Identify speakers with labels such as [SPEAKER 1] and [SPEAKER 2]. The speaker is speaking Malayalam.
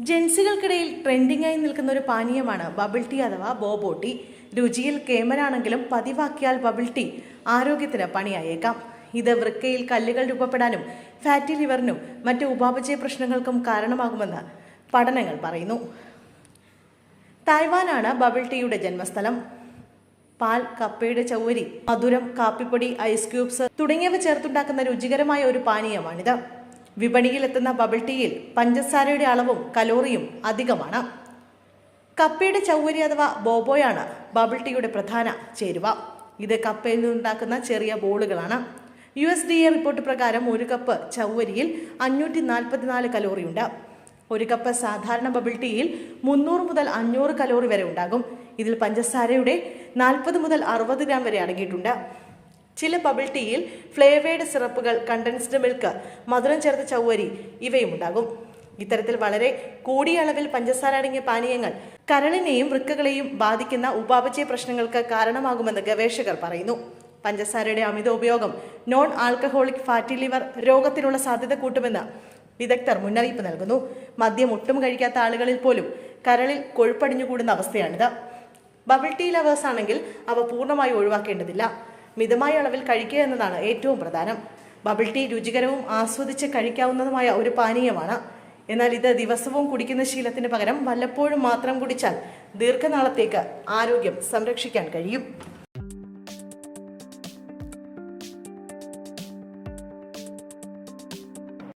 [SPEAKER 1] ജെൻസികൾക്കിടയിൽ ട്രെൻഡിംഗായി നിൽക്കുന്ന ഒരു പാനീയമാണ് ബബിൾ ടീ അഥവാ ബോബോ ടീ. രുചിയിൽ കേമനാണെങ്കിലും പതിവാക്കിയാൽ ബബിൾ ടീ ആരോഗ്യത്തിന് പണിയായേക്കാം. ഇത് വൃക്കയിൽ കല്ലുകൾ രൂപപ്പെടാനും ഫാറ്റി ലിവറിനും മറ്റ് ഉപാപചയ പ്രശ്നങ്ങൾക്കും കാരണമാകുമെന്ന് പഠനങ്ങൾ പറയുന്നു. തായ്വാനാണ് ബബിൾ ടീയുടെ ജന്മസ്ഥലം. പാൽ, കപ്പയുടെ ചൗവരി, മധുരം, കാപ്പിപ്പൊടി, ഐസ് ക്യൂബ്സ് തുടങ്ങിയവ ചേർത്തുണ്ടാക്കുന്ന രുചികരമായ ഒരു പാനീയമാണിത്. വിപണിയിലെത്തുന്ന ബബിൾ ടീയിൽ പഞ്ചസാരയുടെ അളവും കലോറിയും അധികമാണ്. കപ്പയുടെ ചൗവരി അഥവാ ബോബോയാണ് ബബിൾ ടീയുടെ പ്രധാന ചേരുവ. ഇത് കപ്പയിൽ നിന്നുണ്ടാക്കുന്ന ചെറിയ ബോളുകളാണ്. USDA റിപ്പോർട്ട് പ്രകാരം ഒരു കപ്പ് ചൗവരിയിൽ 544 കലോറിയുണ്ട്. ഒരു കപ്പ് സാധാരണ ബബിൾ ടീയിൽ 300 മുതൽ 500 കലോറി വരെ ഉണ്ടാകും. ഇതിൽ പഞ്ചസാരയുടെ 40 മുതൽ 60 ഗ്രാം വരെ അടങ്ങിയിട്ടുണ്ട്. ചില ബബിൾ ടീയിൽ ഫ്ലേവേഡ് സിറപ്പുകൾ, കണ്ടൻസ്ഡ് മിൽക്ക്, മധുരം ചേർത്ത ചൗവരി ഇവയും ഉണ്ടാകും. ഇത്തരത്തിൽ വളരെ കൂടിയ അളവിൽ പഞ്ചസാര അടങ്ങിയ പാനീയങ്ങൾ കരളിനെയും വൃക്കകളെയും ബാധിക്കുന്ന ഉപാപചയ പ്രശ്നങ്ങൾക്ക് കാരണമാകുമെന്ന് ഗവേഷകർ പറയുന്നു. പഞ്ചസാരയുടെ അമിത ഉപയോഗം നോൺ ആൽക്കഹോളിക് ഫാറ്റി ലിവർ രോഗത്തിനുള്ള സാധ്യത കൂട്ടുമെന്ന് വിദഗ്ധർ മുന്നറിയിപ്പ് നൽകുന്നു. മദ്യം ഒട്ടും കഴിക്കാത്ത ആളുകളിൽ പോലും കരളിൽ കൊഴുപ്പടിഞ്ഞുകൂടുന്ന അവസ്ഥയാണിത്. ബബിൾ ടീ ലവേഴ്സ് ആണെങ്കിൽ അവ പൂർണ്ണമായി ഒഴിവാക്കേണ്ടതില്ല. മിതമായ അളവിൽ കഴിക്കുക എന്നതാണ് ഏറ്റവും പ്രധാനം. ബബിൾ ടീ രുചികരവും ആസ്വദിച്ച് കഴിക്കാവുന്നതുമായ ഒരു പാനീയമാണ്. എന്നാൽ ഇത് ദിവസവും കുടിക്കുന്ന ശീലത്തിന് പകരം വല്ലപ്പോഴും മാത്രം കുടിച്ചാൽ ദീർഘനാളത്തേക്ക് ആരോഗ്യം സംരക്ഷിക്കാൻ കഴിയും.